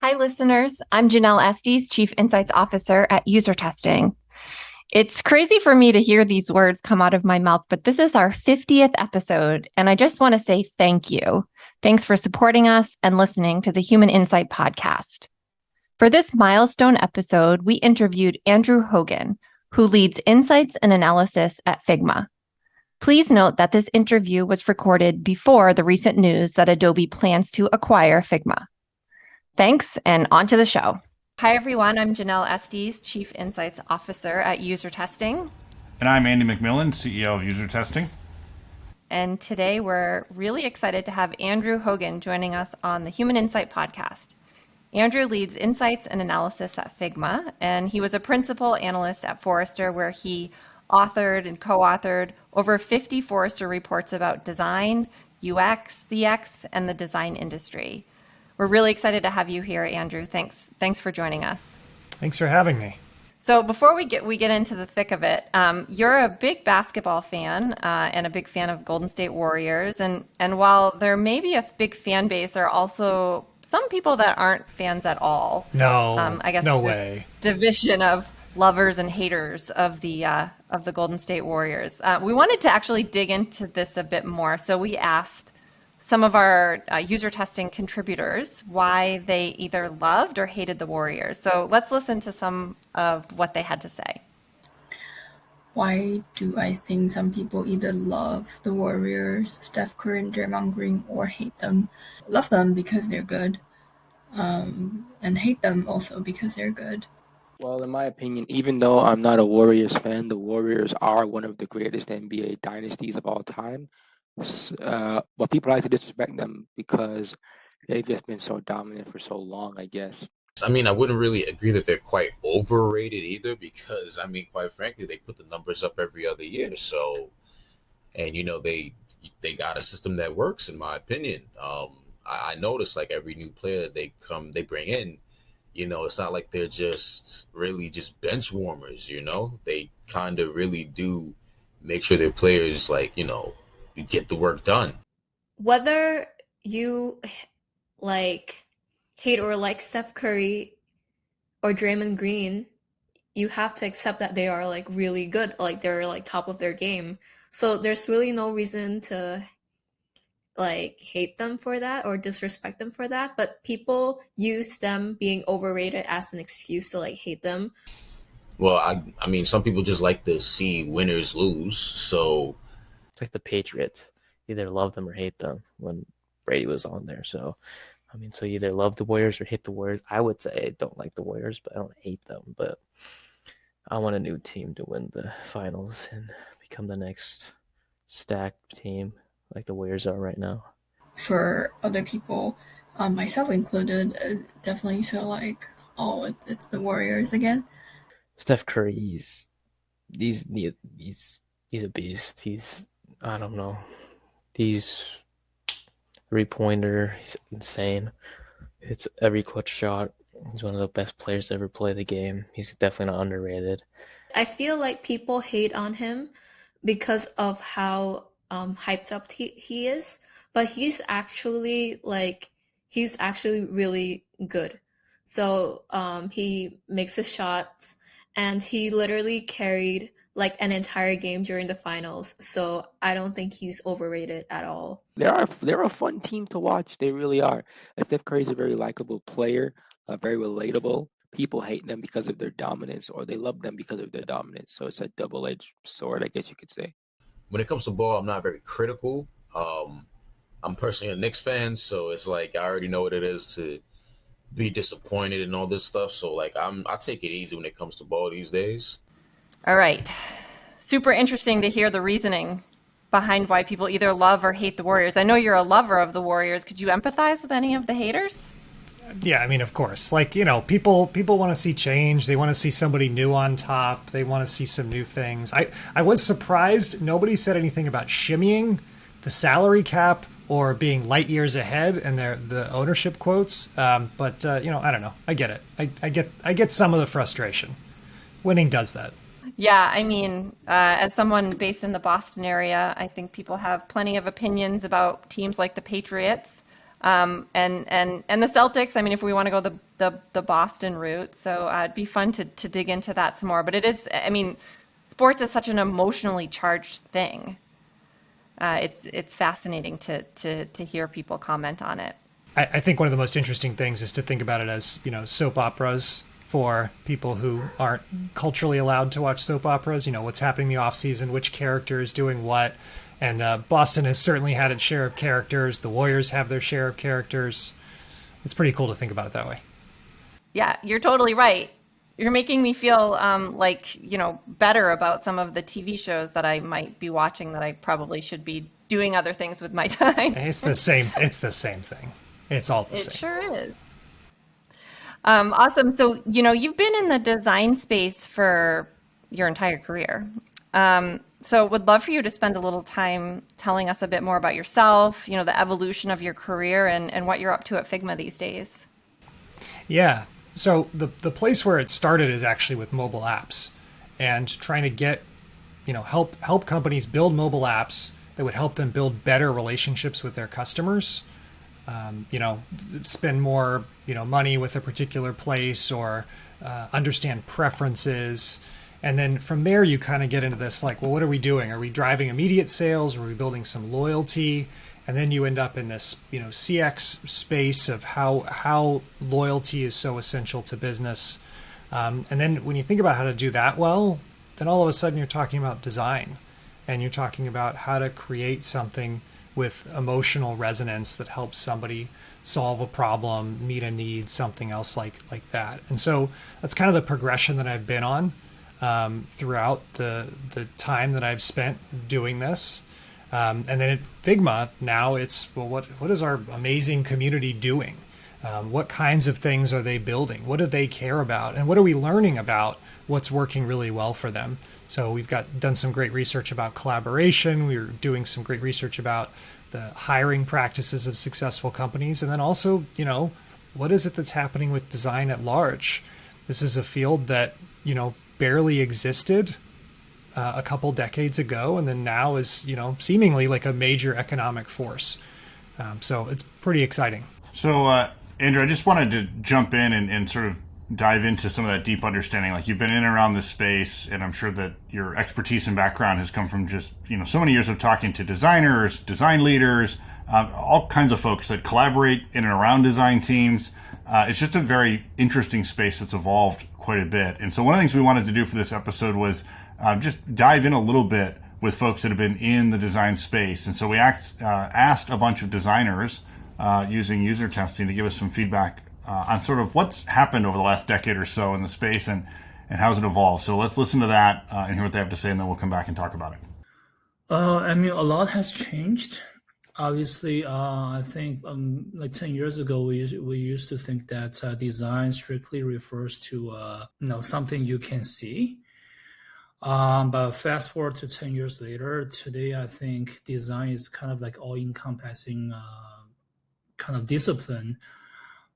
Hi, listeners. I'm Janelle Estes, Chief Insights Officer at User Testing. It's crazy for me to hear these words come out of my mouth, but this is our 50th episode, and I just want to say thank you. Thanks for supporting us and listening to the Human Insight podcast. For this milestone episode, we interviewed Andrew Hogan, who leads Insights and Analysis at Figma. Please note that this interview was recorded before the recent news that Adobe plans to acquire Figma. Thanks, and on to the show. Hi, everyone. I'm Janelle Estes, Chief Insights Officer at User Testing. And I'm Andy MacMillan, CEO of User Testing. And today we're really excited to have Andrew Hogan joining us on the Human Insight podcast. Andrew leads Insights and Analysis at Figma, and he was a principal analyst at Forrester, where he authored and co-authored over 50 Forrester reports about design, UX, CX, and the design industry. We're really excited to have you here, Andrew. Thanks for joining us. Thanks for having me. So before we get into the thick of it, you're a big basketball fan and a big fan of Golden State Warriors. And while there may be a big fan base, there are also some people that aren't fans at all. No, I guess no there's way. Division of lovers and haters of the Golden State Warriors. We wanted to actually dig into this a bit more, so we asked some of our user testing contributors why they either loved or hated the Warriors. So let's listen to some of what they had to say. Why do I think some people either love the Warriors, Steph Curry and Draymond Green, or hate them? Love them because they're good, and hate them also because they're good. Well, in my opinion, even though I'm not a Warriors fan, the Warriors are one of the greatest NBA dynasties of all time. But people like to disrespect them because they've just been so dominant for so long, I guess. I mean, I wouldn't really agree that they're quite overrated either because, I mean, quite frankly, they put the numbers up every other year. So, and they got a system that works, in my opinion. I notice like every new player they bring in, it's not like they're just really just bench warmers. They kind of really do make sure their players get the work done. Whether you hate or like Steph Curry or Draymond Green, you have to accept that they are really good, they're top of their game. So there's really no reason to hate them for that or disrespect them for that, but people use them being overrated as an excuse to hate them. Well, I mean, some people just like to see winners lose, so It's like the Patriots. Either love them or hate them when Brady was on there. So, I mean, so you either love the Warriors or hate the Warriors. I would say I don't like the Warriors, but I don't hate them. But I want a new team to win the finals and become the next stacked team like the Warriors are right now. For other people, myself included, definitely feel like, it's the Warriors again. Steph Curry, he's a beast. I don't know. He's three-pointer. He's insane. It's every clutch shot. He's one of the best players to ever play the game. He's definitely not underrated. I feel like people hate on him because of how hyped up he is, but he's actually really good. So he makes his shots, and he literally carried an entire game during the finals. So I don't think he's overrated at all. They're a fun team to watch. They really are. Steph Curry's a very likable player, very relatable. People hate them because of their dominance, or they love them because of their dominance. So it's a double-edged sword, I guess you could say. When it comes to ball, I'm not very critical. I'm personally a Knicks fan, so it's I already know what it is to be disappointed and all this stuff. So I take it easy when it comes to ball these days. All right. Super interesting to hear the reasoning behind why people either love or hate the Warriors. I know you're a lover of the Warriors. Could you empathize with any of the haters? Yeah, I mean, of course. People want to see change. They want to see somebody new on top. They want to see some new things. I was surprised nobody said anything about shimmying the salary cap or being light years ahead and the ownership quotes. But I don't know. I get it. I get some of the frustration. Winning does that. Yeah, I mean, as someone based in the Boston area, I think people have plenty of opinions about teams like the Patriots. And the Celtics. I mean, if we want to go the Boston route, so it'd be fun to dig into that some more. But it is, I mean, sports is such an emotionally charged thing. It's fascinating to hear people comment on it. I think one of the most interesting things is to think about it as, soap operas for people who aren't culturally allowed to watch soap operas. What's happening in the off season, which character is doing what. And Boston has certainly had its share of characters. The Warriors have their share of characters. It's pretty cool to think about it that way. Yeah, you're totally right. You're making me feel better about some of the TV shows that I might be watching that I probably should be doing other things with my time. It's the same thing. It's all the same. It sure is. Awesome. So, you've been in the design space for your entire career. So would love for you to spend a little time telling us a bit more about yourself, the evolution of your career and what you're up to at Figma these days. Yeah. So the place where it started is actually with mobile apps and trying to get, help companies build mobile apps that would help them build better relationships with their customers. Spend more, money with a particular place or understand preferences. And then from there, you kind of get into this like, well, what are we doing? Are we driving immediate sales? Are we building some loyalty? And then you end up in this, CX space of how loyalty is so essential to business. And then when you think about how to do that well, then all of a sudden you're talking about design and you're talking about how to create something with emotional resonance that helps somebody solve a problem, meet a need, something else like that. And so that's kind of the progression that I've been on throughout the time that I've spent doing this. And then at Figma, now it's, well, what is our amazing community doing? What kinds of things are they building? What do they care about? And what are we learning about what's working really well for them? So we've done some great research about collaboration. We're doing some great research about the hiring practices of successful companies. And then also, what is it that's happening with design at large? This is a field that, barely existed a couple decades ago, and then now is, seemingly like a major economic force. So it's pretty exciting. So, Andrew, I just wanted to jump in and sort of dive into some of that deep understanding. Like, you've been in and around this space, and I'm sure that your expertise and background has come from just, so many years of talking to designers, design leaders, all kinds of folks that collaborate in and around design teams. It's just a very interesting space that's evolved quite a bit. And so one of the things we wanted to do for this episode was just dive in a little bit with folks that have been in the design space. And so we asked a bunch of designers using user testing to give us some feedback on sort of what's happened over the last decade or so in the space and how's it evolved. So let's listen to that and hear what they have to say, and then we'll come back and talk about it. A lot has changed. Obviously, I think like 10 years ago, we used to think that design strictly refers to something you can see. But fast forward to 10 years later, today I think design is kind of like all-encompassing kind of discipline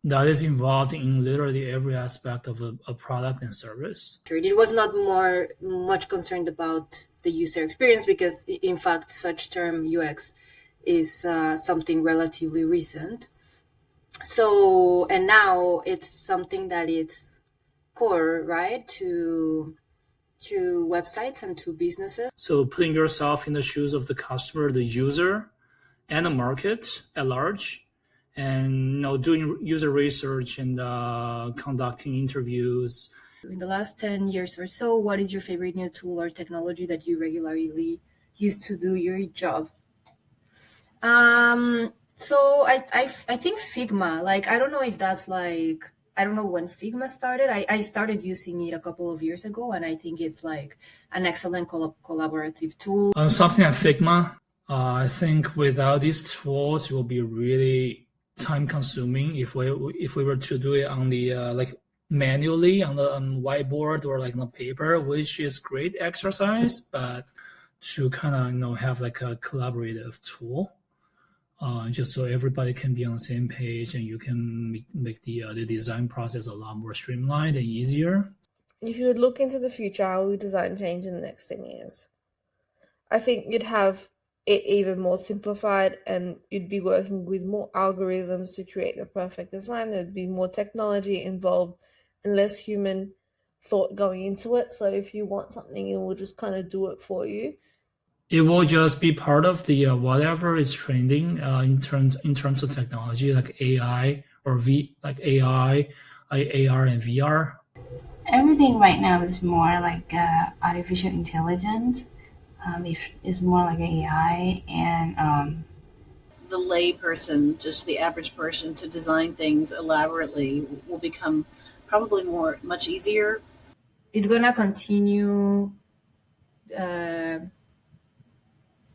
that is involved in literally every aspect of a product and service. It was not much concerned about the user experience because, in fact, such term UX is something relatively recent. So, and now it's something that is core, right, to websites and to businesses. So putting yourself in the shoes of the customer, the user, and the market at large, and doing user research and conducting interviews. In the last 10 years or so, what is your favorite new tool or technology that you regularly use to do your job? So I think Figma, I don't know if that's I don't know when Figma started. I started using it a couple of years ago, and I think it's an excellent collaborative tool. Something like Figma, I think without these tools, it will be really time consuming if we were to do it on the manually on the whiteboard or on paper, which is great exercise, but to kind of have a collaborative tool. Just so everybody can be on the same page and you can make the design process a lot more streamlined and easier. If you would look into the future, how will design change in the next 10 years? I think you'd have it even more simplified, and you'd be working with more algorithms to create the perfect design. There'd be more technology involved and less human thought going into it. So if you want something, it will just kind of do it for you. It will just be part of the whatever is trending in terms of technology, like AI or like AI, AR and VR. Everything right now is more like artificial intelligence. It's more like AI, and the lay person, just the average person, to design things elaborately will become probably much easier. It's gonna continue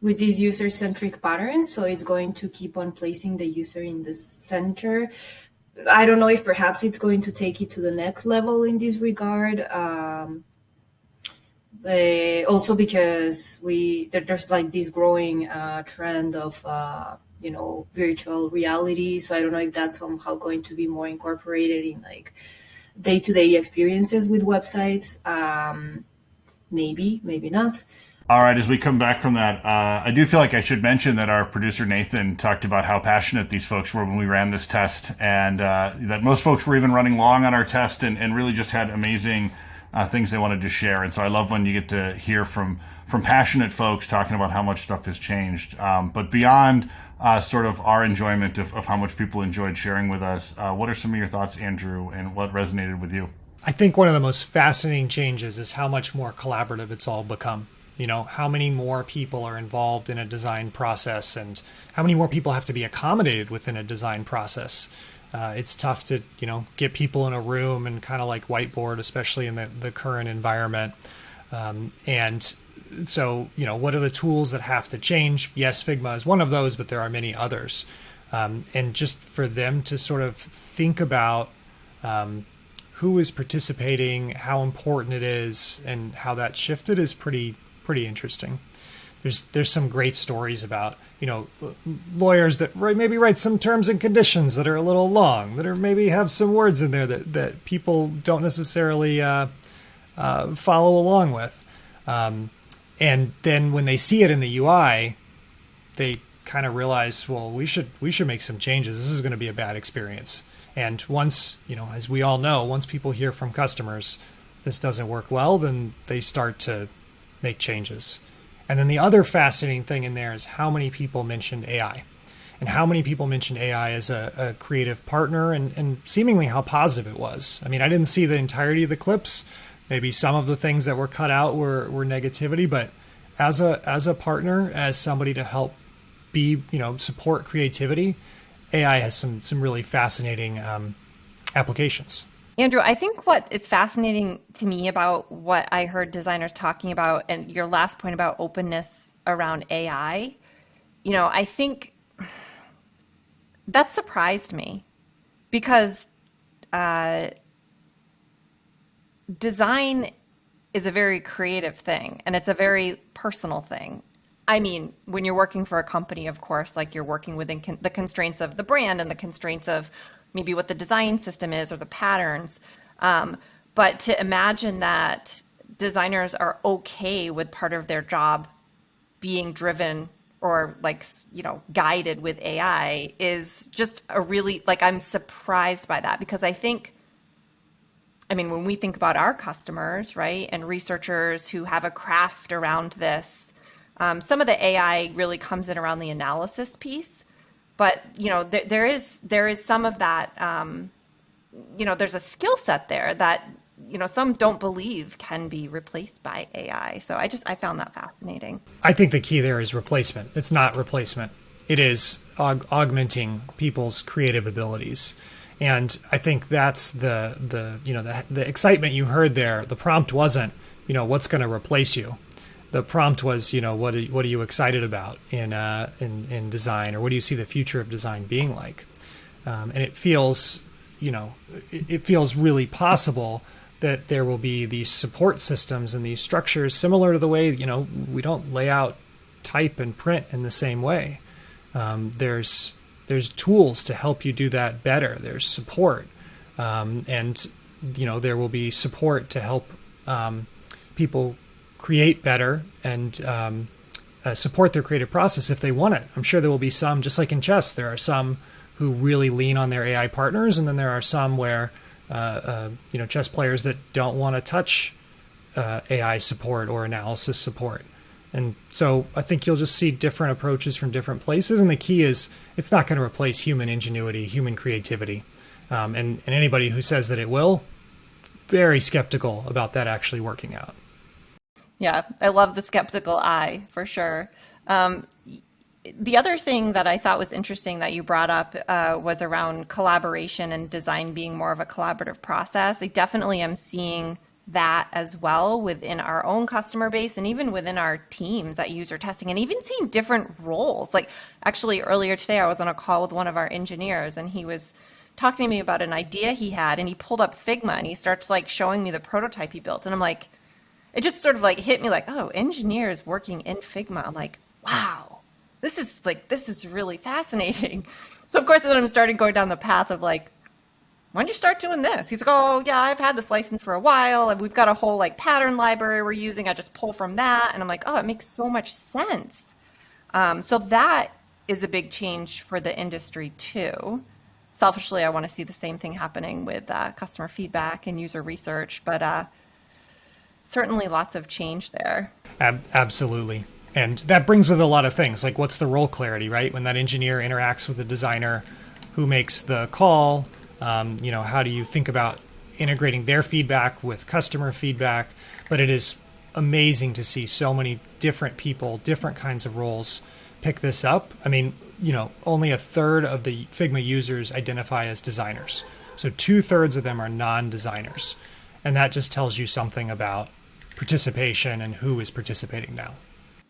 with these user-centric patterns, so it's going to keep on placing the user in the center. I don't know if perhaps it's going to take it to the next level in this regard. But also because there's like this growing trend of virtual reality. So I don't know if that's somehow going to be more incorporated in like day-to-day experiences with websites. Maybe not. All right, as we come back from that, I do feel like I should mention that our producer Nathan talked about how passionate these folks were when we ran this test, and that most folks were even running long on our test and really just had amazing things they wanted to share. And so I love when you get to hear from passionate folks talking about how much stuff has changed. But beyond sort of our enjoyment of how much people enjoyed sharing with us, what are some of your thoughts, Andrew, and what resonated with you? I think one of the most fascinating changes is how much more collaborative it's all become. How many more people are involved in a design process and how many more people have to be accommodated within a design process. It's tough to, get people in a room and kind of like whiteboard, especially in the current environment. And so, what are the tools that have to change? Yes, Figma is one of those, but there are many others. And just for them to sort of think about who is participating, how important it is, and how that shifted is pretty interesting. There's some great stories about lawyers that maybe write some terms and conditions that are a little long, that are maybe have some words in there that people don't necessarily follow along with, and then when they see it in the UI, they kind of realize, well, we should make some changes. This is going to be a bad experience. And once as we all know, once people hear from customers this doesn't work well, then they start to make changes. And then the other fascinating thing in there is how many people mentioned AI and how many people mentioned AI as a creative partner, and seemingly how positive it was. I mean, I didn't see the entirety of the clips. Maybe some of the things that were cut out were negativity, but as a partner, as somebody to help support creativity, AI has some really fascinating applications. Andrew, I think what is fascinating to me about what I heard designers talking about, and your last point about openness around AI, I think that surprised me because design is a very creative thing and it's a very personal thing. I mean, when you're working for a company, of course, like you're working within the constraints of the brand and the constraints of maybe what the design system is or the patterns. But to imagine that designers are okay with part of their job being driven or guided with AI is just a really, I'm surprised by that, because when we think about our customers, right, and researchers who have a craft around this, some of the AI really comes in around the analysis piece. But, there is some of that, there's a skill set there that, some don't believe can be replaced by AI. So I found that fascinating. I think the key there is replacement. It's not replacement. It is augmenting people's creative abilities. And I think that's the excitement you heard there. The prompt wasn't, what's going to replace you. The prompt was, what are you excited about in design, or what do you see the future of design being like? And it feels, it feels really possible that there will be these support systems and these structures similar to the way, we don't lay out type and print in the same way. There's tools to help you do that better. There's support, and there will be support to help people create better and support their creative process if they want it. I'm sure there will be some, just like in chess, there are some who really lean on their AI partners, and then there are some where chess players that don't want to touch AI support or analysis support. And so I think you'll just see different approaches from different places. And the key is it's not going to replace human ingenuity, human creativity. And anybody who says that it will, very skeptical about that actually working out. Yeah, I love the skeptical eye for sure. The other thing that I thought was interesting that you brought up was around collaboration and design being more of a collaborative process. I definitely am seeing that as well within our own customer base and even within our teams at user testing, and even seeing different roles. Like actually earlier today, I was on a call with one of our engineers and he was talking to me about an idea he had, and he pulled up Figma and he starts like showing me the prototype he built. And I'm like, it just sort of like hit me like, oh, engineers working in Figma. I'm like, wow, this is really fascinating. So of course, then I'm starting going down the path of like, when did you start doing this? He's like, oh yeah, I've had this license for a while, and we've got a whole like pattern library we're using. I just pull from that. And I'm like, oh, it makes so much sense. So that is a big change for the industry too. Selfishly, I want to see the same thing happening with customer feedback and user research, but certainly lots of change there. Absolutely. And that brings with a lot of things, like what's the role clarity, right? When that engineer interacts with the designer, who makes the call, how do you think about integrating their feedback with customer feedback? But it is amazing to see so many different people, different kinds of roles pick this up. I mean, only a third of the Figma users identify as designers. So 2/3 of them are non-designers. And that just tells you something about participation and who is participating now.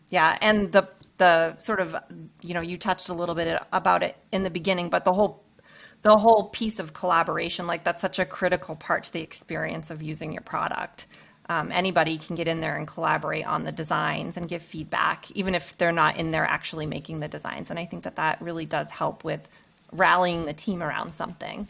Yeah, and the sort of, you touched a little bit about it in the beginning, but the whole piece of collaboration, like that's such a critical part to the experience of using your product. Anybody can get in there and collaborate on the designs and give feedback, even if they're not in there actually making the designs. And I think that really does help with rallying the team around something.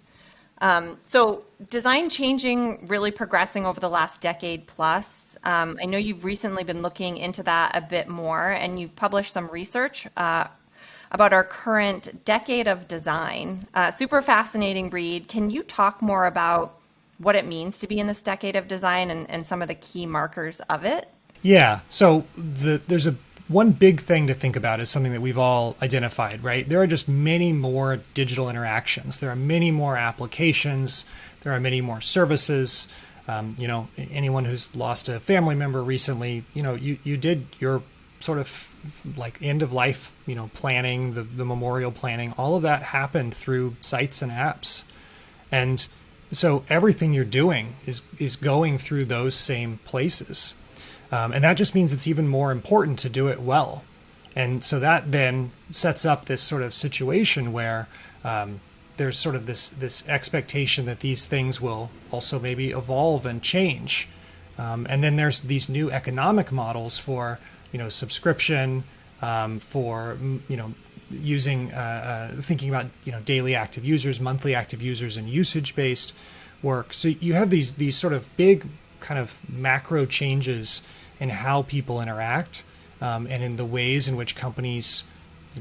So design changing, really progressing over the last decade plus. I know you've recently been looking into that a bit more, and you've published some research about our current decade of design. Super fascinating read. Can you talk more about what it means to be in this decade of design and some of the key markers of it? Yeah. So there's one big thing to think about is something that we've all identified, right? There are just many more digital interactions. There are many more applications. There are many more services. Anyone who's lost a family member recently, you did your sort of like end of life, planning, the memorial planning, all of that happened through sites and apps. And so everything you're doing is going through those same places. And that just means it's even more important to do it well. And so that then sets up this sort of situation where there's sort of this expectation that these things will also maybe evolve and change. And then there's these new economic models for, subscription, for, using, thinking about, daily active users, monthly active users, and usage-based work. So you have these sort of big kind of macro changes in how people interact, and in the ways in which companies,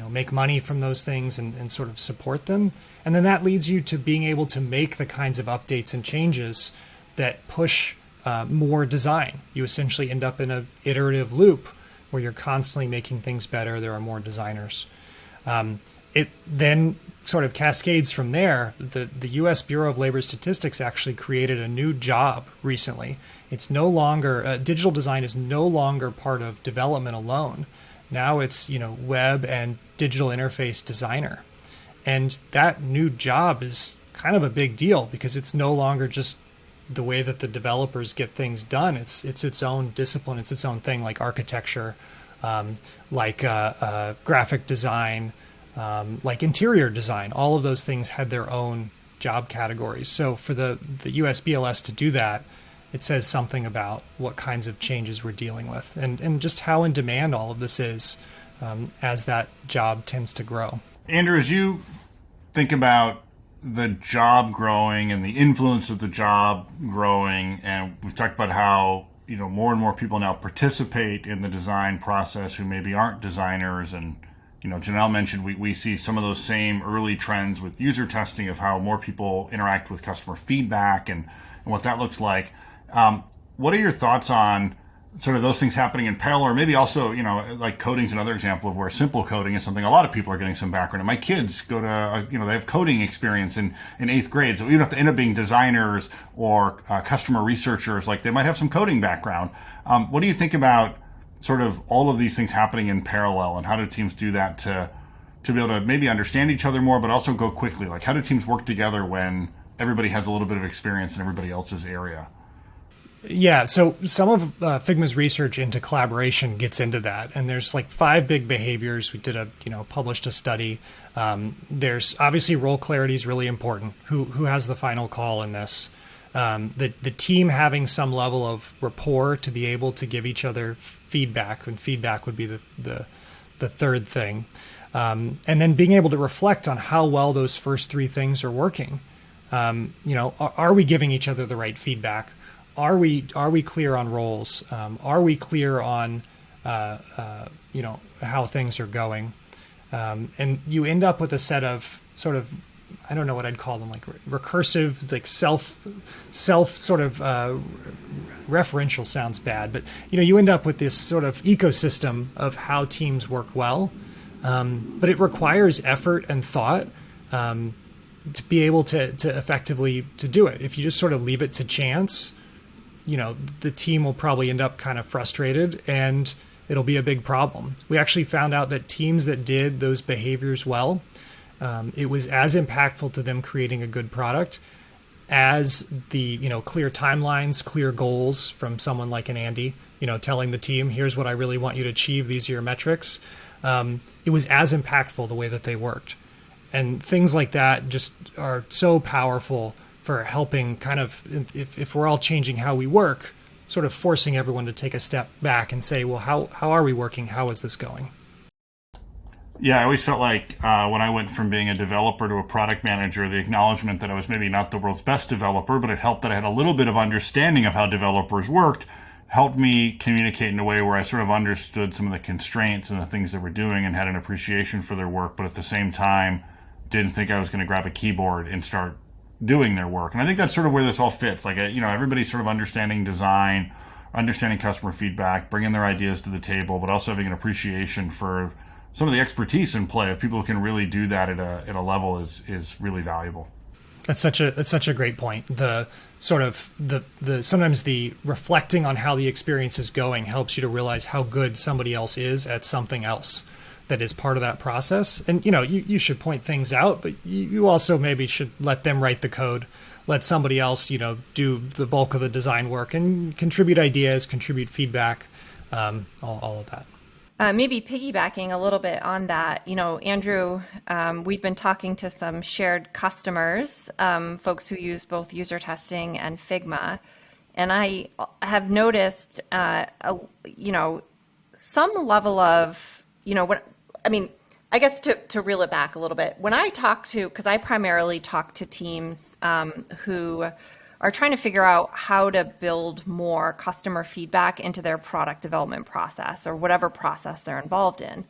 make money from those things and sort of support them. And then that leads you to being able to make the kinds of updates and changes that push more design. You essentially end up in an iterative loop where you're constantly making things better. There are more designers. It then sort of cascades from there. The U.S. Bureau of Labor Statistics actually created a new job recently. It's no longer, digital design is no longer part of development alone. Now it's, web and digital interface designer. And that new job is kind of a big deal because it's no longer just the way that the developers get things done. It's its own discipline. It's its own thing, like architecture, like graphic design, like interior design. All of those things had their own job categories. So for the US BLS to do that, it says something about what kinds of changes we're dealing with and just how in demand all of this is as that job tends to grow. Andrew, as you think about the job growing and the influence of the job growing, and we've talked about how more and more people now participate in the design process who maybe aren't designers. And, Janelle mentioned we see some of those same early trends with user testing of how more people interact with customer feedback and what that looks like. What are your thoughts on sort of those things happening in parallel, or maybe also, like coding's another example of where simple coding is something a lot of people are getting some background in. My kids go to, they have coding experience in 8th grade. So even if they end up being designers or customer researchers, like they might have some coding background. What do you think about sort of all of these things happening in parallel, and how do teams do that to be able to maybe understand each other more, but also go quickly? Like, how do teams work together when everybody has a little bit of experience in everybody else's area? Yeah, so some of Figma's research into collaboration gets into that, and there's like 5 big behaviors. We did published a study. There's obviously role clarity is really important. Who has the final call in this? The team having some level of rapport to be able to give each other feedback, and feedback would be the third thing. And then being able to reflect on how well those first 3 things are working. Are we giving each other the right feedback? Are we clear on roles? Are we clear on how things are going? And you end up with a set of sort of, I don't know what I'd call them, like recursive, like self sort of referential sounds bad, but you end up with this sort of ecosystem of how teams work well. But it requires effort and thought to be able to effectively to do it. If you just sort of leave it to chance, the team will probably end up kind of frustrated, and it'll be a big problem. We actually found out that teams that did those behaviors well, it was as impactful to them creating a good product as the, clear timelines, clear goals from someone like an Andy, telling the team, here's what I really want you to achieve. These are your metrics. It was as impactful the way that they worked. And things like that just are so powerful for helping kind of, if we're all changing how we work, sort of forcing everyone to take a step back and say, well, how are we working? How is this going? Yeah, I always felt like when I went from being a developer to a product manager, the acknowledgement that I was maybe not the world's best developer, but it helped that I had a little bit of understanding of how developers worked, helped me communicate in a way where I sort of understood some of the constraints and the things that we're doing and had an appreciation for their work, but at the same time, didn't think I was going to grab a keyboard and start doing their work. And I think that's sort of where this all fits. Like, everybody's sort of understanding design, understanding customer feedback, bringing their ideas to the table, but also having an appreciation for some of the expertise in play of people who can really do that at a level is really valuable. That's such a great point. The sort of the sometimes the reflecting on how the experience is going helps you to realize how good somebody else is at something else that is part of that process. And you should point things out, but you also maybe should let them write the code, let somebody else do the bulk of the design work and contribute ideas, contribute feedback, all of that. Maybe piggybacking a little bit on that, Andrew, we've been talking to some shared customers, folks who use both user testing and Figma. And I have noticed, some level of, I guess to reel it back a little bit, when I because I primarily talk to teams who are trying to figure out how to build more customer feedback into their product development process or whatever process they're involved in.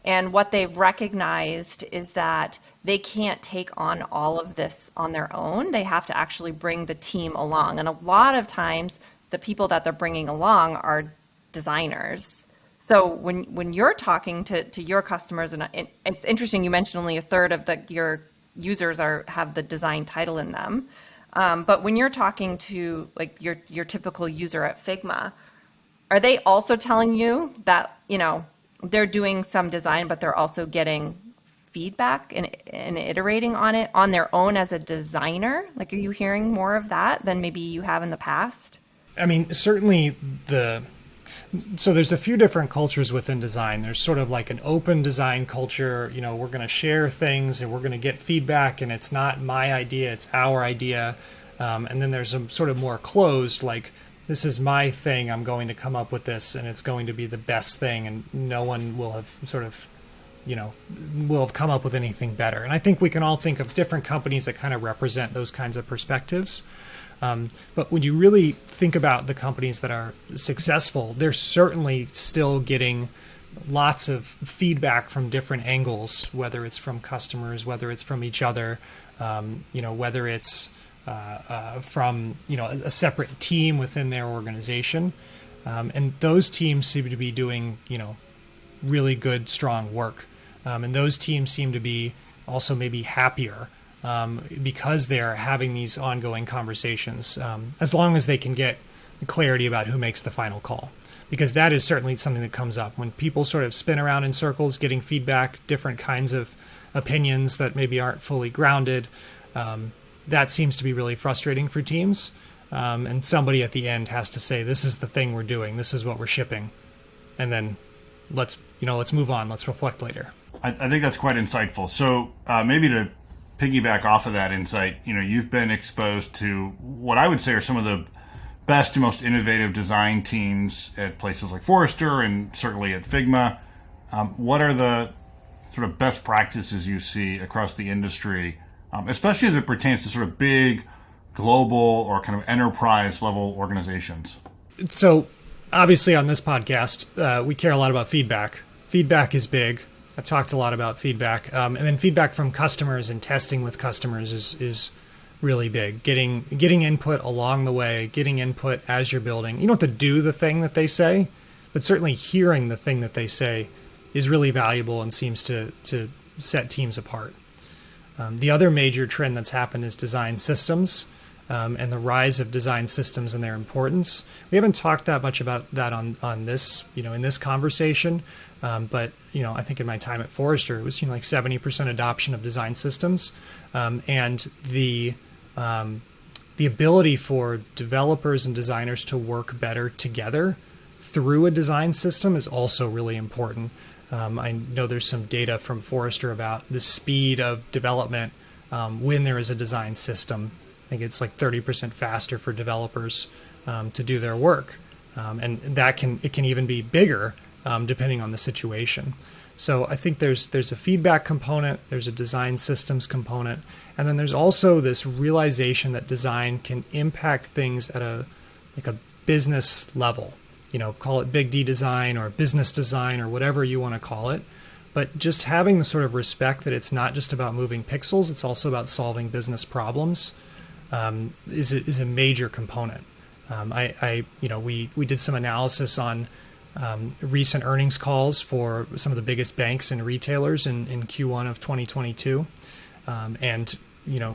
And what they've recognized is that they can't take on all of this on their own. They have to actually bring the team along. And a lot of times, the people that they're bringing along are designers. So when you're talking to your customers, and it's interesting, you mentioned only a third of your users have the design title in them. But when you're talking to like your typical user at Figma, are they also telling you that, they're doing some design, but they're also getting feedback and iterating on it on their own as a designer? Like, are you hearing more of that than maybe you have in the past? Certainly so there's a few different cultures within design. There's sort of like an open design culture, we're going to share things and we're going to get feedback, and it's not my idea, it's our idea. And then there's a sort of more closed, like, this is my thing, I'm going to come up with this and it's going to be the best thing, and no one will have sort of, will have come up with anything better. And I think we can all think of different companies that kind of represent those kinds of perspectives. But when you really think about the companies that are successful, they're certainly still getting lots of feedback from different angles, whether it's from customers, whether it's from each other, whether it's from a separate team within their organization. And those teams seem to be doing really good, strong work. And those teams seem to be also maybe happier because they're having these ongoing conversations, as long as they can get clarity about who makes the final call. Because that is certainly something that comes up when people sort of spin around in circles, getting feedback, different kinds of opinions that maybe aren't fully grounded. That seems to be really frustrating for teams. And somebody at the end has to say, this is the thing we're doing. This is what we're shipping. And then let's move on. Let's reflect later. I think that's quite insightful. So maybe to piggyback off of that insight, you've been exposed to what I would say are some of the best and most innovative design teams at places like Forrester and certainly at Figma. What are the sort of best practices you see across the industry, especially as it pertains to sort of big, global or kind of enterprise level organizations? So obviously on this podcast, we care a lot about feedback. Feedback is big. I've talked a lot about feedback. And then feedback from customers and testing with customers is really big. Getting input along the way, getting input as you're building. You don't have to do the thing that they say, but certainly hearing the thing that they say is really valuable and seems to set teams apart. The other major trend that's happened is design systems and the rise of design systems and their importance. We haven't talked that much about that on this, in this conversation. But I think in my time at Forrester, it was like 70% adoption of design systems, and the ability for developers and designers to work better together through a design system is also really important. I know there's some data from Forrester about the speed of development when there is a design system. I think it's like 30% faster for developers to do their work, and it can even be bigger depending on the situation. So I think there's a feedback component, there's a design systems component, and then there's also this realization that design can impact things at a business level. Call it big D design or business design or whatever you want to call it. But just having the sort of respect that it's not just about moving pixels, it's also about solving business problems is a major component. We did some analysis on recent earnings calls for some of the biggest banks and retailers in Q1 of 2022. And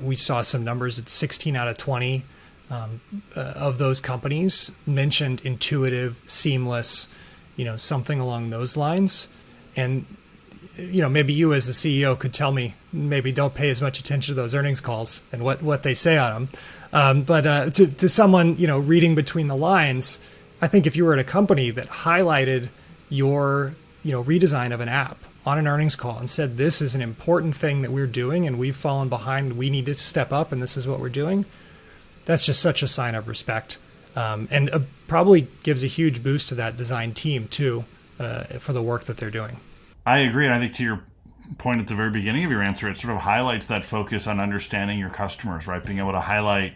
we saw some numbers that 16 out of 20 of those companies mentioned intuitive, seamless, something along those lines. And, maybe you as the CEO could tell me, maybe don't pay as much attention to those earnings calls and what they say on them. But to someone, reading between the lines, I think if you were at a company that highlighted your, redesign of an app on an earnings call and said, this is an important thing that we're doing and we've fallen behind, we need to step up and this is what we're doing, that's just such a sign of respect. And probably gives a huge boost to that design team too, for the work that they're doing. I agree. And I think to your point at the very beginning of your answer, it sort of highlights that focus on understanding your customers, right? Being able to highlight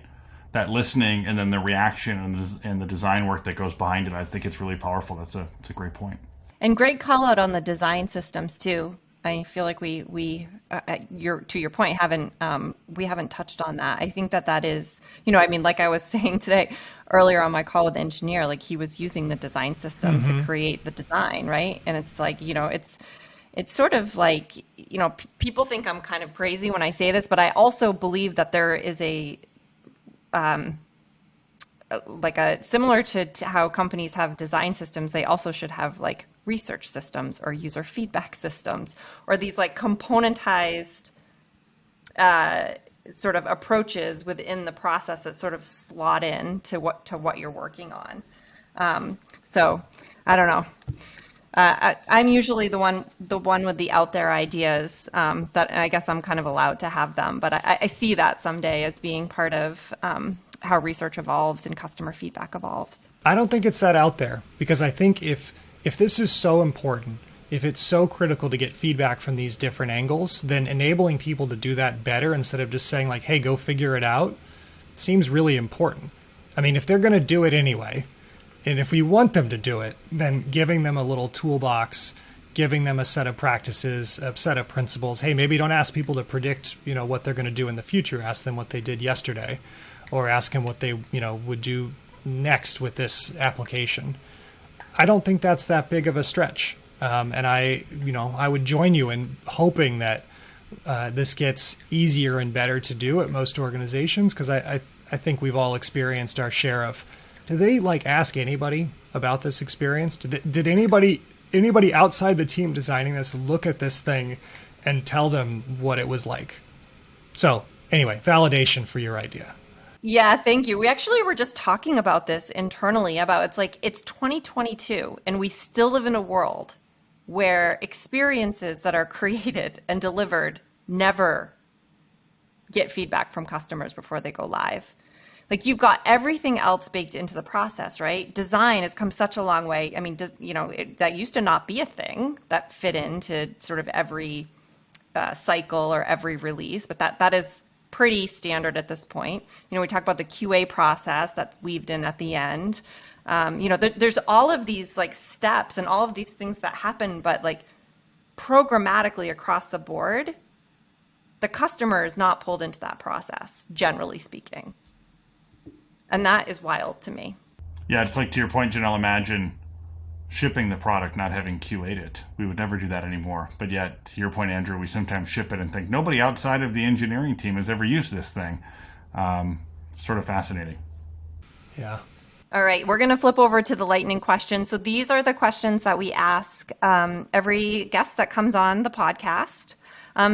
that listening and then the reaction and the design work that goes behind it. I think it's really powerful. It's a great point. And great call out on the design systems too. I feel like we to your point, we haven't touched on that. I think that is, like I was saying today earlier on my call with the engineer, like he was using the design system to create the design, right? And it's like, it's sort of like, people think I'm kind of crazy when I say this, but I also believe that there is similar to how companies have design systems, they also should have like research systems or user feedback systems or these like componentized sort of approaches within the process that sort of slot in to what you're working on. So I don't know. I'm usually the one with the out there ideas that I guess I'm kind of allowed to have them, but I see that someday as being part of how research evolves and customer feedback evolves. I don't think it's that out there because I think if this is so important, if it's so critical to get feedback from these different angles, then enabling people to do that better instead of just saying like, hey, go figure it out, seems really important. I mean, if they're going to do it anyway, and if we want them to do it, then giving them a little toolbox, giving them a set of practices, a set of principles. Hey, maybe don't ask people to predict, what they're going to do in the future. Ask them what they did yesterday, or ask them what they, would do next with this application. I don't think that's that big of a stretch. And I would join you in hoping that this gets easier and better to do at most organizations, because I think we've all experienced our share of, do they ask anybody about this experience? Did anybody outside the team designing this look at this thing and tell them what it was like? So anyway, validation for your idea. Yeah, thank you. We actually were just talking about this internally about it's 2022 and we still live in a world where experiences that are created and delivered never get feedback from customers before they go live. You've got everything else baked into the process, right? Design has come such a long way. I mean, that used to not be a thing that fit into sort of every cycle or every release, but that is pretty standard at this point. We talk about the QA process that's weaved in at the end. There's all of these steps and all of these things that happen, but programmatically across the board, the customer is not pulled into that process, generally speaking. And that is wild to me. Yeah, it's to your point, Janelle, imagine shipping the product, not having QA'd it. We would never do that anymore. But yet, to your point, Andrew, we sometimes ship it and think nobody outside of the engineering team has ever used this thing. Sort of fascinating. Yeah. All right, we're going to flip over to the lightning questions. So these are the questions that we ask every guest that comes on the podcast.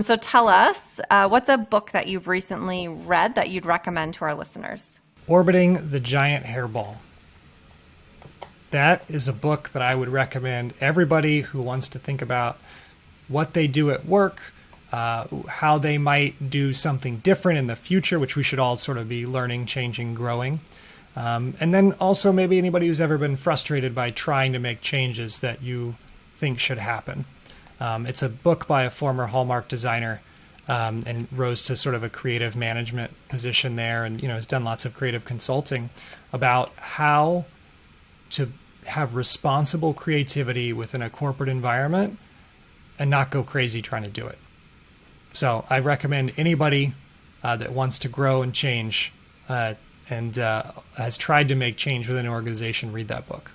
So tell us, what's a book that you've recently read that you'd recommend to our listeners? Orbiting the Giant Hairball. That is a book that I would recommend everybody who wants to think about what they do at work, how they might do something different in the future, which we should all sort of be learning, changing, growing. And then also maybe anybody who's ever been frustrated by trying to make changes that you think should happen. It's a book by a former Hallmark designer and rose to sort of a creative management position there, and has done lots of creative consulting about how to have responsible creativity within a corporate environment and not go crazy trying to do it. So I recommend anybody that wants to grow and change and has tried to make change within an organization, read that book.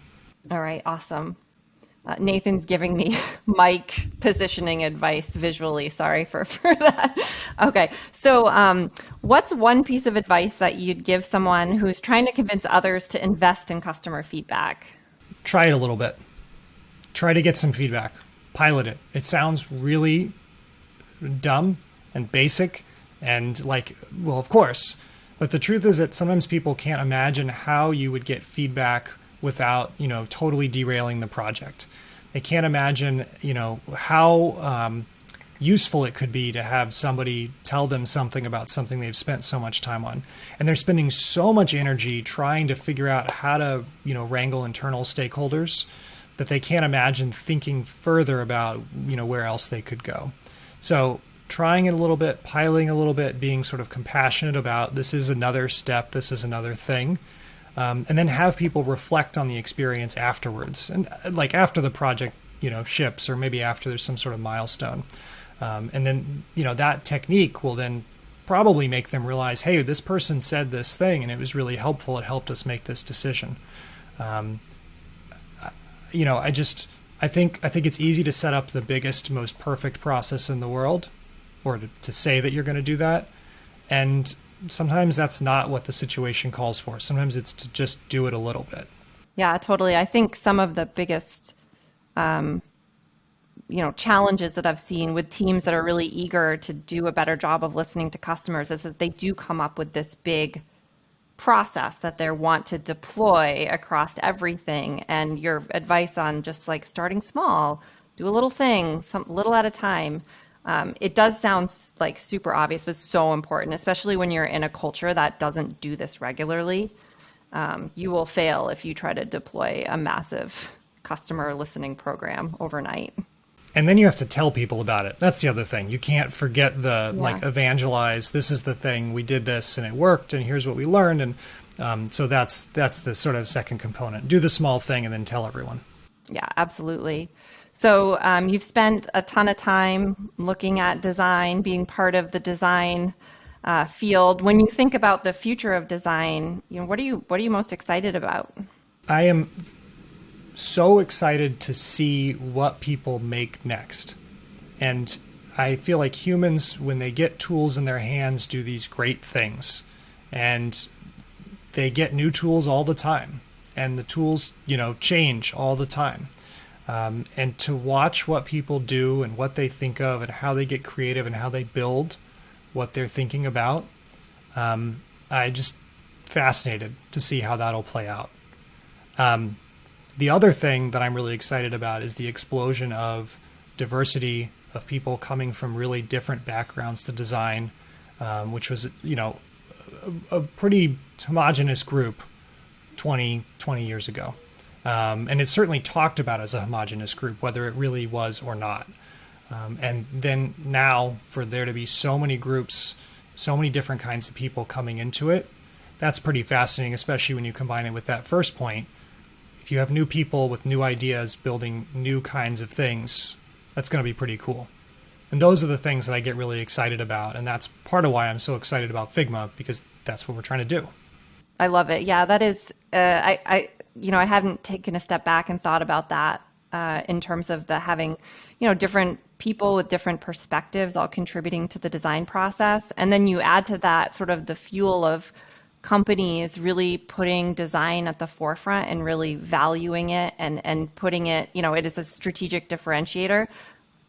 All right, awesome. Nathan's giving me mic positioning advice visually. Sorry for that. Okay, so what's one piece of advice that you'd give someone who's trying to convince others to invest in customer feedback? Try it a little bit. Try to get some feedback. Pilot it. It sounds really dumb and basic and well, of course. But the truth is that sometimes people can't imagine how you would get feedback without, totally derailing the project. They can't imagine, how useful it could be to have somebody tell them something about something they've spent so much time on. And they're spending so much energy trying to figure out how to, wrangle internal stakeholders that they can't imagine thinking further about, where else they could go. So trying it a little bit, piloting a little bit, being sort of compassionate about this is another step, this is another thing. And then have people reflect on the experience afterwards, and after the project, ships, or maybe after there's some sort of milestone. And then, that technique will then probably make them realize, hey, this person said this thing and it was really helpful. It helped us make this decision. I think it's easy to set up the biggest, most perfect process in the world, or to say that you're going to do that. And sometimes that's not what the situation calls for. Sometimes it's to just do it a little bit. Yeah, totally. I think some of the biggest, challenges that I've seen with teams that are really eager to do a better job of listening to customers is that they do come up with this big process that they want to deploy across everything. And your advice on just starting small, do a little thing, little at a time. It does sound super obvious, but so important, especially when you're in a culture that doesn't do this regularly. You will fail if you try to deploy a massive customer listening program overnight. And then you have to tell people about it. That's the other thing. You can't forget the Yeah. evangelize. This is the thing. We did this and it worked, and here's what we learned. And so that's the sort of second component. Do the small thing and then tell everyone. Yeah, absolutely. So you've spent a ton of time looking at design, being part of the design field. When you think about the future of design, what are you most excited about? I am so excited to see what people make next. And I feel like humans, when they get tools in their hands, do these great things. And they get new tools all the time. And the tools, change all the time. And to watch what people do and what they think of and how they get creative and how they build what they're thinking about, I just fascinated to see how that'll play out. The other thing that I'm really excited about is the explosion of diversity of people coming from really different backgrounds to design, which was, a pretty homogenous group 20 years ago. And it's certainly talked about as a homogenous group, whether it really was or not. And then now for there to be so many groups, so many different kinds of people coming into it, that's pretty fascinating, especially when you combine it with that first point. If you have new people with new ideas building new kinds of things, that's going to be pretty cool. And those are the things that I get really excited about. And that's part of why I'm so excited about Figma, because that's what we're trying to do. I love it. Yeah, that is, I haven't taken a step back and thought about that in terms of the having, different people with different perspectives all contributing to the design process. And then you add to that sort of the fuel of companies really putting design at the forefront and really valuing it and putting it, it is a strategic differentiator.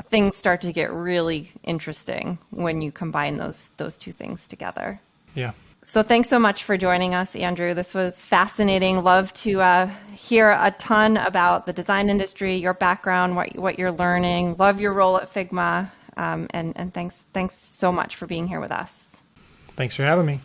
Things start to get really interesting when you combine those two things together. Yeah. So thanks so much for joining us, Andrew. This was fascinating. Love to hear a ton about the design industry, your background, what you're learning. Love your role at Figma. And thanks so much for being here with us. Thanks for having me.